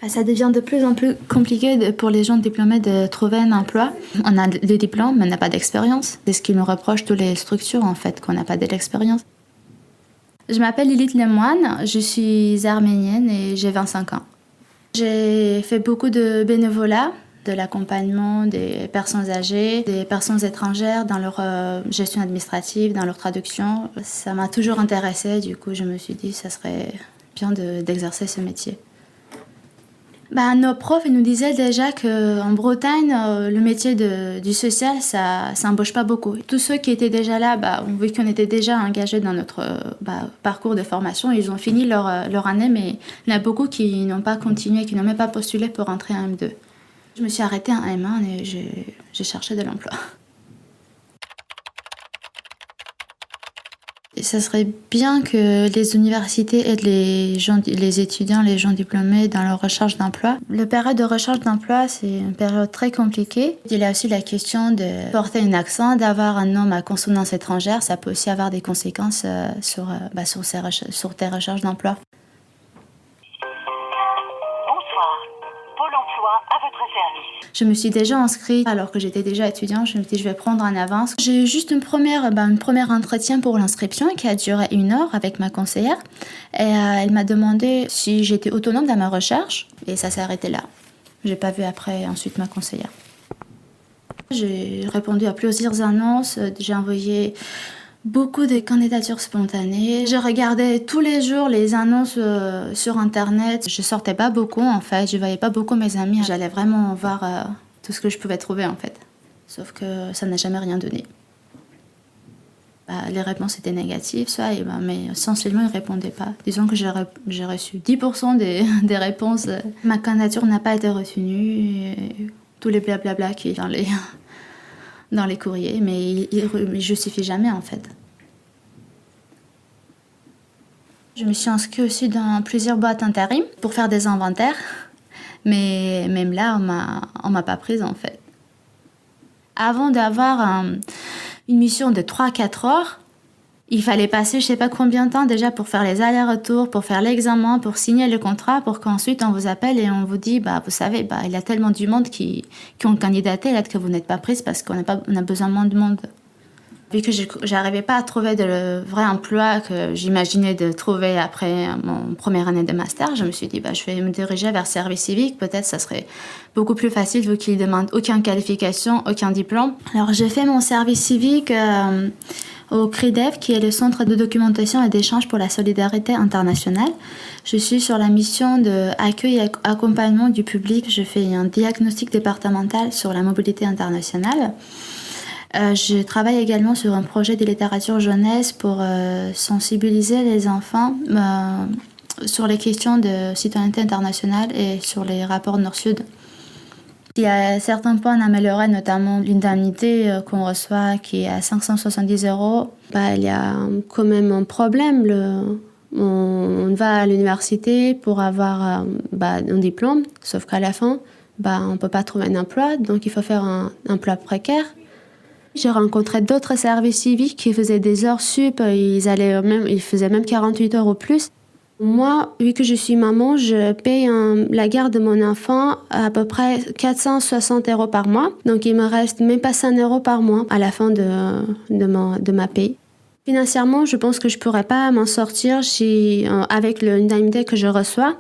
Ça devient de plus en plus compliqué pour les gens diplômés de trouver un emploi. On a des diplômes, mais on n'a pas d'expérience. C'est ce qu'ils nous reprochent toutes les structures, en fait, qu'on n'a pas de l'expérience. Je m'appelle Lilith Lemoine, je suis arménienne et j'ai 25 ans. J'ai fait beaucoup de bénévolat, de l'accompagnement des personnes âgées, des personnes étrangères dans leur gestion administrative, dans leur traduction. Ça m'a toujours intéressée, du coup je me suis dit que ça serait bien d'exercer ce métier. Nos profs ils nous disaient déjà qu'en Bretagne, le métier du social, ça n'embauche pas beaucoup. Tous ceux qui étaient déjà là, vu qu'on était déjà engagés dans notre parcours de formation, ils ont fini leur année, mais il y en a beaucoup qui n'ont pas continué, qui n'ont même pas postulé pour entrer en M2. Je me suis arrêtée en M1 et j'ai cherché de l'emploi. Et ça serait bien que les universités aident les étudiants, les gens diplômés dans leur recherche d'emploi. La période de recherche d'emploi, c'est une période très compliquée. Il y a aussi la question de porter un accent, d'avoir un nom à consonance étrangère. Ça peut aussi avoir des conséquences sur tes recherches d'emploi. Pôle emploi à votre service. Je me suis déjà inscrite alors que j'étais déjà étudiante. Je me suis dit, je vais prendre en avance. J'ai eu juste une première entretien pour l'inscription qui a duré 1 heure avec ma conseillère. Et elle m'a demandé si j'étais autonome dans ma recherche. Et ça s'est arrêté là. J'ai pas vu après ensuite ma conseillère. J'ai répondu à plusieurs annonces. J'ai envoyé beaucoup de candidatures spontanées. Je regardais tous les jours les annonces sur Internet. Je sortais pas beaucoup en fait, je voyais pas beaucoup mes amis. J'allais vraiment voir tout ce que je pouvais trouver en fait. Sauf que ça n'a jamais rien donné. Les réponses étaient négatives, mais essentiellement ils répondaient pas. Disons que j'ai reçu 10% des réponses. Ma candidature n'a pas été retenue. Tous les blablabla qui est dans les courriers, mais il ne justifie jamais en fait. Je me suis inscrite aussi dans plusieurs boîtes intérim pour faire des inventaires, mais même là, on m'a pas prise en fait. Avant d'avoir une mission de 3-4 heures, il fallait passer je sais pas combien de temps déjà pour faire les allers-retours, pour faire l'examen, pour signer le contrat, pour qu'ensuite on vous appelle et on vous dit vous savez, il y a tellement du monde qui ont candidaté, là que vous n'êtes pas prise parce qu'on a besoin de moins de monde. Vu que j'arrivais pas à trouver de vrai emploi que j'imaginais de trouver après mon première année de master, je me suis dit je vais me diriger vers service civique, peut-être ça serait beaucoup plus facile vu qu'il demande aucune qualification, aucun diplôme. Alors j'ai fait mon service civique au CRIDEF, qui est le Centre de documentation et d'échange pour la solidarité internationale. Je suis sur la mission d'accueil et accompagnement du public. Je fais un diagnostic départemental sur la mobilité internationale. Je travaille également sur un projet de littérature jeunesse pour sensibiliser les enfants sur les questions de citoyenneté internationale et sur les rapports Nord-Sud. Il y a certains points à améliorer, notamment l'indemnité qu'on reçoit qui est à 570 €. Il y a quand même un problème. On va à l'université pour avoir un diplôme, sauf qu'à la fin, on ne peut pas trouver un emploi, donc il faut faire un emploi précaire. J'ai rencontré d'autres services civiques qui faisaient des heures sup, ils faisaient même 48 heures ou plus. Moi, vu que je suis maman, je paye la garde de mon enfant à peu près 460 € par mois. Donc, il me reste même pas 100 € par mois à la fin de ma paye. Financièrement, je pense que je pourrais pas m'en sortir avec l'indemnité que je reçois.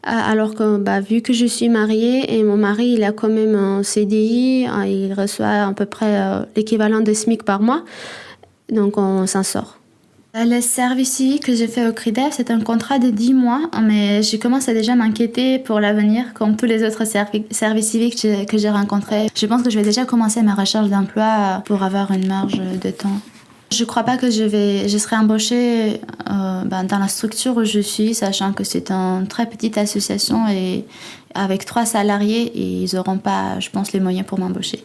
Alors que vu que je suis mariée et mon mari il a quand même un CDI, il reçoit à peu près l'équivalent de SMIC par mois, donc on s'en sort. Le service civique que j'ai fait au CRIDEF, c'est un contrat de 10 mois, mais je commence à déjà m'inquiéter pour l'avenir, comme tous les autres services civiques que j'ai rencontrés. Je pense que je vais déjà commencer ma recherche d'emploi pour avoir une marge de temps. Je ne crois pas que je serai embauchée dans la structure où je suis, sachant que c'est une très petite association et avec 3 salariés et ils n'auront pas, je pense, les moyens pour m'embaucher.